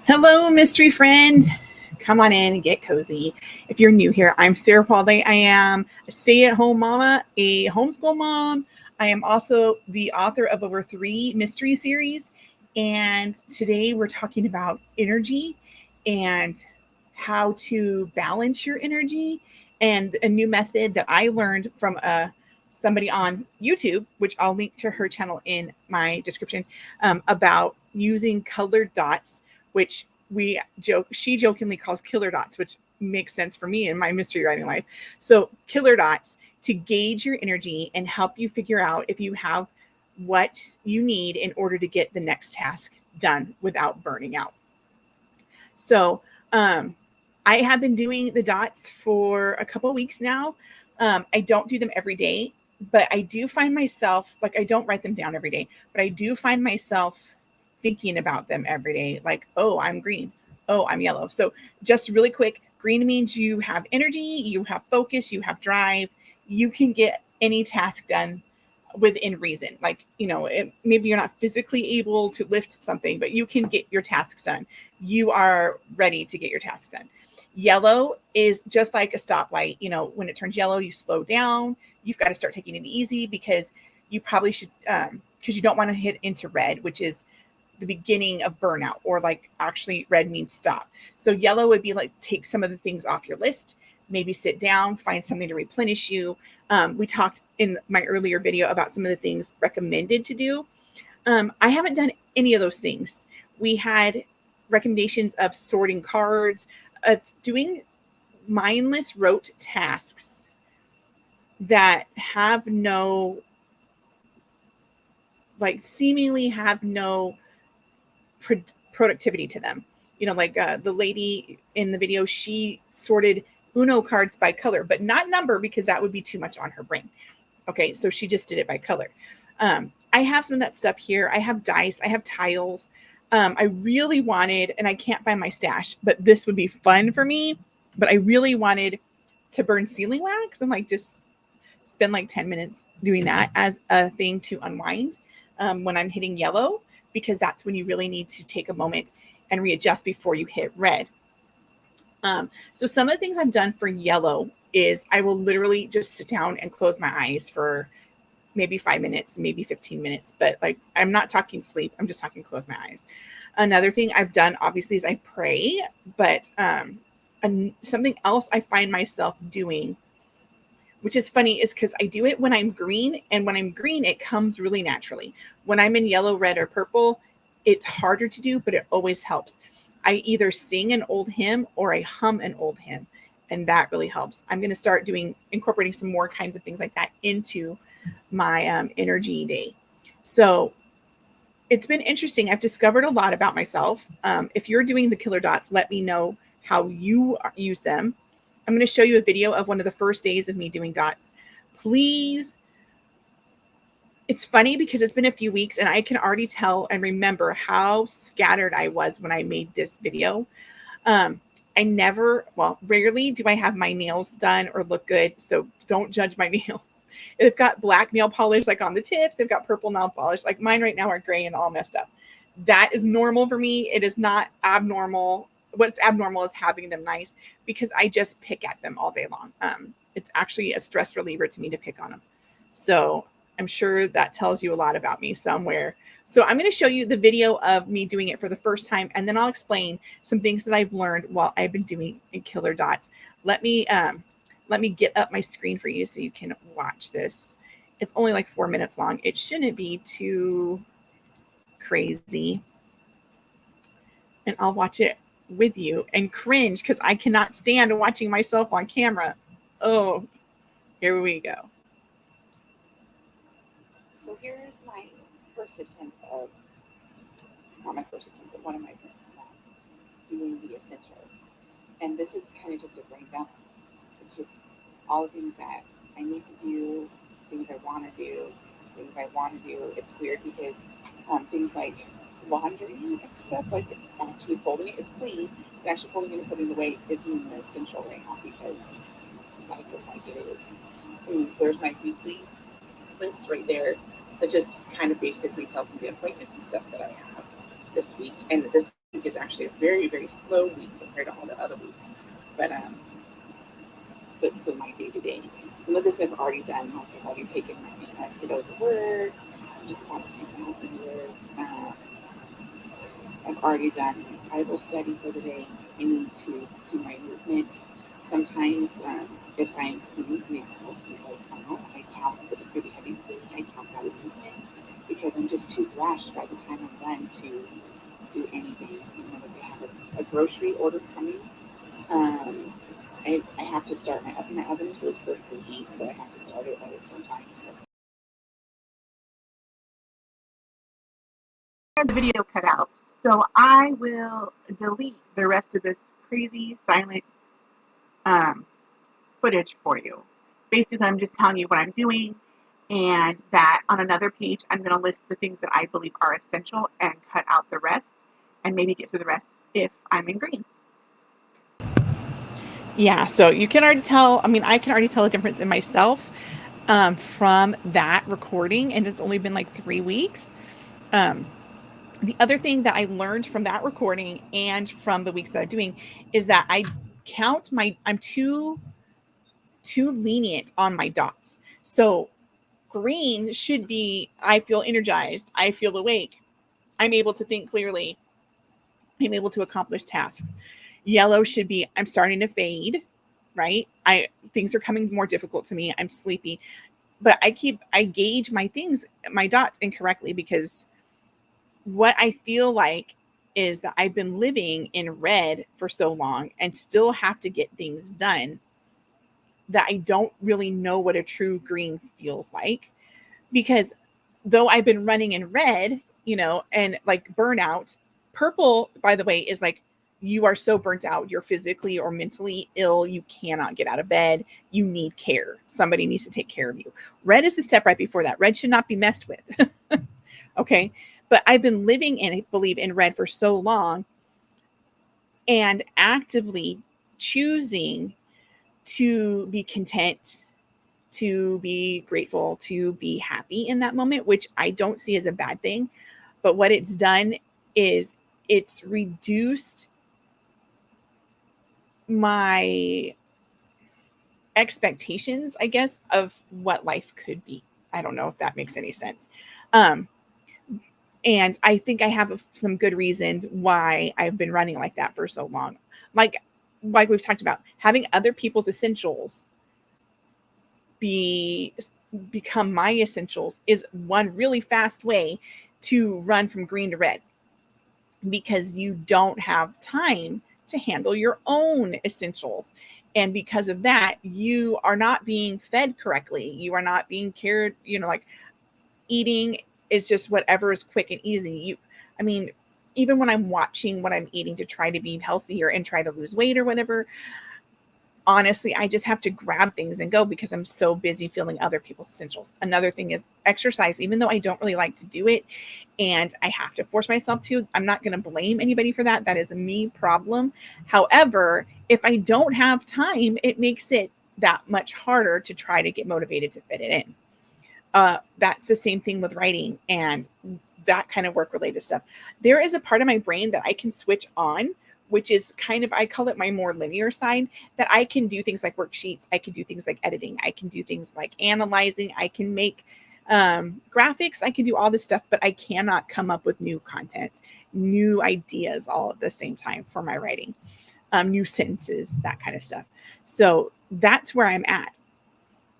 Hello, mystery friend. Come on in and get cozy. If you're new here, I'm Sarah Hualde. I am a stay at home mama, a homeschool mom. I am also the author of over 3 mystery series. And today we're talking about energy and how to balance your energy and a new method that I learned from somebody on YouTube, which I'll link to her channel in my description, about using colored dots, which she jokingly calls killer dots, which makes sense for me in my mystery writing life. So killer dots to gauge your energy and help you figure out if you have what you need in order to get the next task done without burning out. So I have been doing the dots for a couple of weeks now. I don't do them every day, but I do find myself, like, I don't write them down every day, but I do find myself thinking about them every day. Like, oh, I'm green. Oh, I'm yellow. So just really quick, green means you have energy, you have focus, you have drive, you can get any task done within reason. Like, maybe you're not physically able to lift something, but you can get your tasks done. You are ready to get your tasks done. Yellow is just like a stoplight. When it turns yellow, you slow down. You've got to start taking it easy because you probably should, because you don't want to hit into red, which is the beginning of burnout, or like actually red means stop. So yellow would be like, take some of the things off your list, maybe sit down, find something to replenish you. We talked in my earlier video about some of the things recommended to do. I haven't done any of those things. We had recommendations of sorting cards, of doing mindless rote tasks that have no, like, seemingly have no productivity to them. Like the lady in the video, she sorted Uno cards by color, but not number, because that would be too much on her brain. Okay, so she just did it by color. I have some of that stuff here. I have dice, I have tiles. I really wanted, and I can't find my stash, but this would be fun for me. But I really wanted to burn sealing wax and like just spend like 10 minutes doing that as a thing to unwind when I'm hitting yellow, because that's when you really need to take a moment and readjust before you hit red. So some of the things I've done for yellow is I will literally just sit down and close my eyes for maybe 5 minutes, maybe 15 minutes, but like, I'm not talking sleep. I'm just talking close my eyes. Another thing I've done obviously is I pray, but something else I find myself doing, which is funny, is because I do it when I'm green, and when I'm green, it comes really naturally. When I'm in yellow, red, or purple, it's harder to do, but it always helps. I either sing an old hymn or I hum an old hymn, and that really helps. I'm going to start incorporating some more kinds of things like that into my energy day. So it's been interesting. I've discovered a lot about myself. If you're doing the killer dots, let me know how you use them. I'm going to show you a video of one of the first days of me doing dots. Please. It's funny because it's been a few weeks and I can already tell and remember how scattered I was when I made this video. Rarely do I have my nails done or look good. So don't judge my nails. They've got black nail polish like on the tips. They've got purple nail polish. Like mine right now are gray and all messed up. That is normal for me. It is not abnormal. What's abnormal is having them nice, because I just pick at them all day long. It's actually a stress reliever to me to pick on them. So I'm sure that tells you a lot about me somewhere. So I'm going to show you the video of me doing it for the first time, and then I'll explain some things that I've learned while I've been doing killer dots. Let me get up my screen for you so you can watch this. It's only like 4 minutes long. It shouldn't be too crazy. And I'll watch it with you and cringe because I cannot stand watching myself on camera. Oh, here we go. So here's my first attempt of, not my first attempt, but one of my attempts at doing the essentials. And this is kind of just a brain dump. It's just all the things that I need to do, things I want to do, things I want to do. It's weird because things like laundry and stuff, like actually folding it, it's clean, but actually folding it and putting it away isn't an essential right now because life is like it is. I mean, there's my weekly list right there that just kind of basically tells me the appointments and stuff that I have this week. And this week week is actually a very, very slow week compared to all the other weeks. But so my day to day, some of this I've already done. Like I've already taken my kiddo to work. I'm just about to take my husband to work. I've already done my Bible study for the day. I need to do my movement. Sometimes, if I'm cleaning somebody's house besides my own, I count if it's going to be heavy cleaning. I count that as movement because I'm just too thrashed by the time I'm done to do anything. If I have a grocery order coming, I have to start my oven. My oven is really slow to preheat, so I have to start it at a certain time. So. The video cut out, so I will delete the rest of this crazy silent footage for you. Basically, I'm just telling you what I'm doing, and that on another page, I'm going to list the things that I believe are essential and cut out the rest, and maybe get to the rest if I'm in green. Yeah, so you can already tell, I can already tell a difference in myself from that recording, and it's only been like 3 weeks. The other thing that I learned from that recording and from the weeks that I'm doing is that I'm too lenient on my dots. So green should be, I feel energized, I feel awake, I'm able to think clearly, I'm able to accomplish tasks. Yellow should be, I'm starting to fade, right? Things are coming more difficult to me. I'm sleepy. But I gauge my dots incorrectly because what I feel like is that I've been living in red for so long and still have to get things done that I don't really know what a true green feels like. Because though I've been running in red, and like burnout, purple, by the way, is like you are so burnt out, you're physically or mentally ill, you cannot get out of bed, you need care. Somebody needs to take care of you. Red is the step right before that. Red should not be messed with. Okay. But I've been living in, I believe, in red for so long and actively choosing to be content, to be grateful, to be happy in that moment, which I don't see as a bad thing. But what it's done is it's reduced my expectations, I guess, of what life could be. I don't know if that makes any sense. And I think I have some good reasons why I've been running like that for so long. Like we've talked about, having other people's essentials become my essentials is one really fast way to run from green to red, because you don't have time to handle your own essentials. And because of that, you are not being fed correctly. You are not being cared, like eating is just whatever is quick and easy. Even when I'm watching what I'm eating to try to be healthier and try to lose weight or whatever, honestly, I just have to grab things and go because I'm so busy filling other people's essentials. Another thing is exercise, even though I don't really like to do it and I have to force myself to, I'm not going to blame anybody for that. That is a me problem. However, if I don't have time, it makes it that much harder to try to get motivated to fit it in. That's the same thing with writing and that kind of work related stuff. There is a part of my brain that I can switch on, which is kind of, I call it my more linear side, that I can do things like worksheets. I can do things like editing. I can do things like analyzing. I can make graphics. I can do all this stuff, but I cannot come up with new content, new ideas all at the same time for my writing, new sentences, that kind of stuff. So that's where I'm at.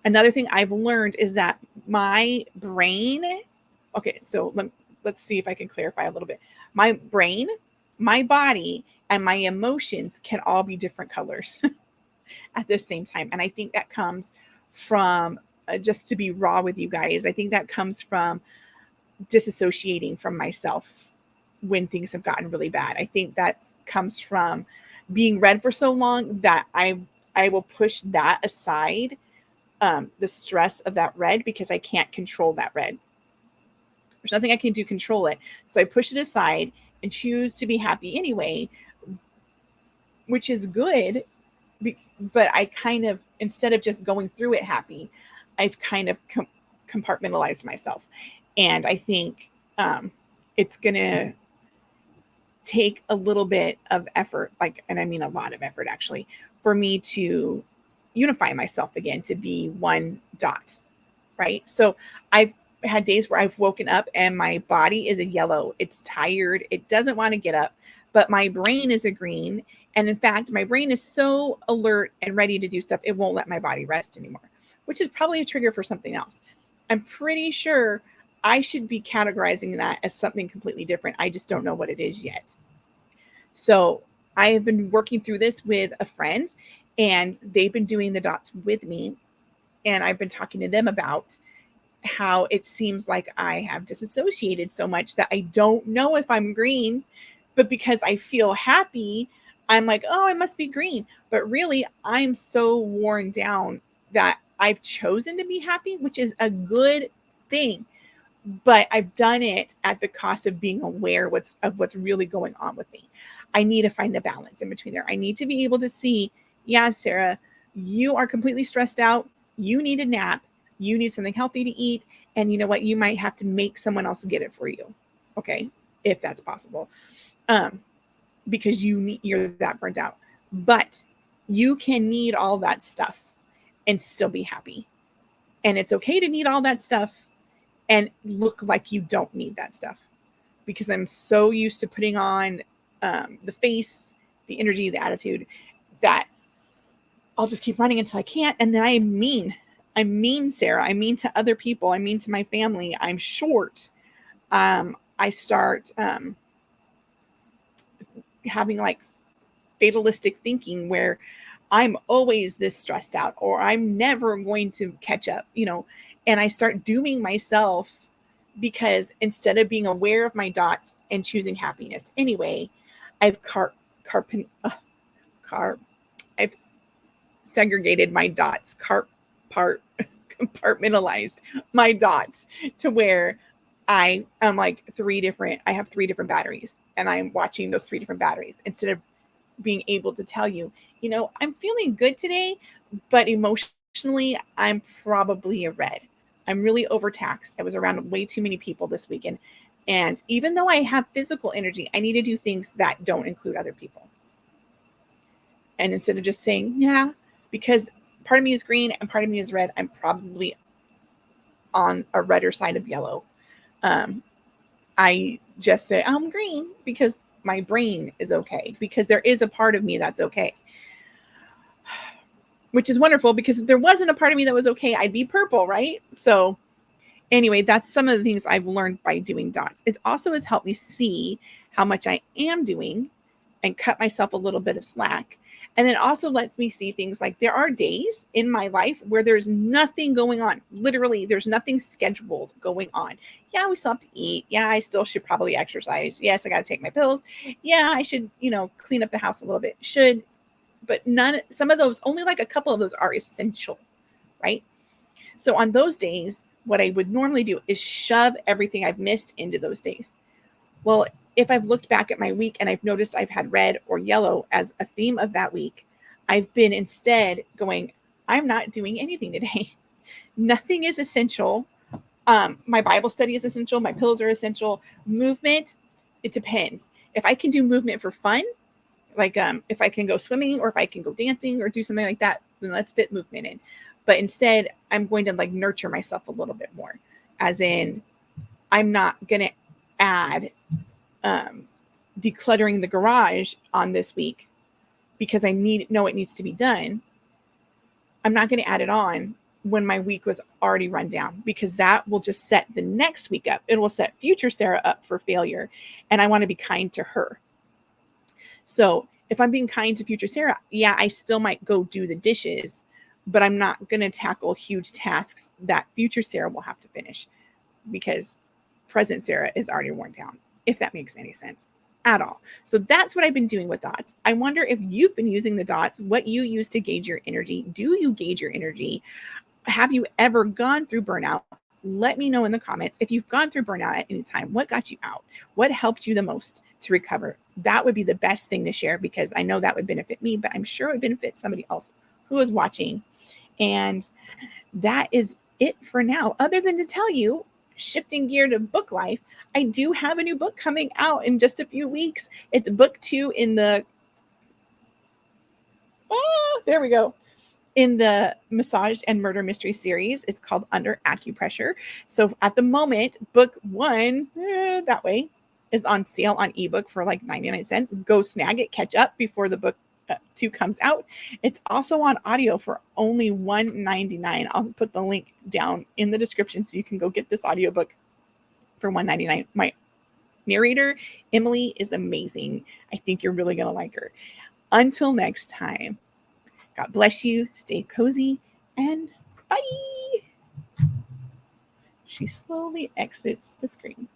Another thing I've learned is that my brain, okay, so let's see if I can clarify a little bit. My brain, my body, and my emotions can all be different colors at the same time. And I think that comes from, just to be raw with you guys, I think that comes from disassociating from myself when things have gotten really bad. I think that comes from being red for so long that I will push that aside, the stress of that red, because I can't control that red. There's nothing I can do to control it. So I push it aside and choose to be happy anyway, which is good. But I kind of, instead of just going through it happy, I've kind of compartmentalized myself. And I think it's going to take a little bit of effort, like, and I mean a lot of effort actually, for me to unify myself again to be one dot, right? So I've had days where I've woken up and my body is a yellow. It's tired. It doesn't want to get up, but my brain is a green. And in fact, my brain is so alert and ready to do stuff, it won't let my body rest anymore, which is probably a trigger for something else. I'm pretty sure I should be categorizing that as something completely different. I just don't know what it is yet. So I have been working through this with a friend, and they've been doing the dots with me. And I've been talking to them about how it seems like I have disassociated so much that I don't know if I'm green, but because I feel happy, I'm like, oh, I must be green. But really, I'm so worn down that I've chosen to be happy, which is a good thing. But I've done it at the cost of being aware of what's really going on with me. I need to find a balance in between there. I need to be able to see, yeah, Sarah, you are completely stressed out. You need a nap. You need something healthy to eat. And you know what? You might have to make someone else get it for you. Okay. If that's possible. Because you're that burnt out. But you can need all that stuff and still be happy. And it's okay to need all that stuff and look like you don't need that stuff, because I'm so used to putting on the face, the energy, the attitude, that I'll just keep running until I can't. And then I'm mean, Sarah. I'm mean to other people. I'm mean to my family. I'm short. I start having like fatalistic thinking where I'm always this stressed out, or I'm never going to catch up, and I start dooming myself because instead of being aware of my dots and choosing happiness anyway, I've I've segregated my dots, compartmentalized my dots to where I am like I have three different batteries, and I'm watching those three different batteries instead of being able to tell you, I'm feeling good today, but emotionally, I'm probably a red. I'm really overtaxed. I was around way too many people this weekend. And even though I have physical energy, I need to do things that don't include other people. And instead of just saying, yeah, because part of me is green and part of me is red, I'm probably on a redder side of yellow. I just say I'm green because my brain is okay, because there is a part of me that's okay, which is wonderful, because if there wasn't a part of me that was okay, I'd be purple, right? So anyway, that's some of the things I've learned by doing dots. It also has helped me see how much I am doing and cut myself a little bit of slack. And then also lets me see things like there are days in my life where there's nothing going on. Literally, there's nothing scheduled going on. Yeah, we still have to eat. Yeah, I still should probably exercise. Yes, I got to take my pills. Yeah, I should, clean up the house a little bit. But some of those, only like a couple of those are essential, right? So on those days, what I would normally do is shove everything I've missed into those days. Well, if I've looked back at my week and I've noticed I've had red or yellow as a theme of that week, I've been instead going, I'm not doing anything today. Nothing is essential. My Bible study is essential. My pills are essential. Movement, it depends. If I can do movement for fun, like if I can go swimming or if I can go dancing or do something like that, then let's fit movement in. But instead, I'm going to like nurture myself a little bit more, as in I'm not going to add decluttering the garage on this week because I know it needs to be done. I'm not going to add it on when my week was already run down, because that will just set the next week up. It will set future Sarah up for failure. And I want to be kind to her. So if I'm being kind to future Sarah, yeah, I still might go do the dishes, but I'm not going to tackle huge tasks that future Sarah will have to finish, because present Sarah is already worn down, if that makes any sense at all. So that's what I've been doing with dots. I wonder if you've been using the dots, what you use to gauge your energy. Do you gauge your energy? Have you ever gone through burnout? Let me know in the comments. If you've gone through burnout at any time, what got you out? What helped you the most to recover? That would be the best thing to share, because I know that would benefit me, but I'm sure it would benefit somebody else who is watching. And that is it for now, other than to tell you, shifting gear to book life, I do have a new book coming out in just a few weeks. It's book 2 in the there we go. In the Massage and Murder Mystery series. It's called Under Acupressure. So at the moment, book 1, that way, is on sale on ebook for like 99 cents. Go snag it, catch up before the book 2 comes out. It's also on audio for only $1.99. I'll put the link down in the description so you can go get this audiobook for $1.99. My narrator, Emily, is amazing. I think you're really going to like her. Until next time, God bless you, stay cozy, and bye. She slowly exits the screen.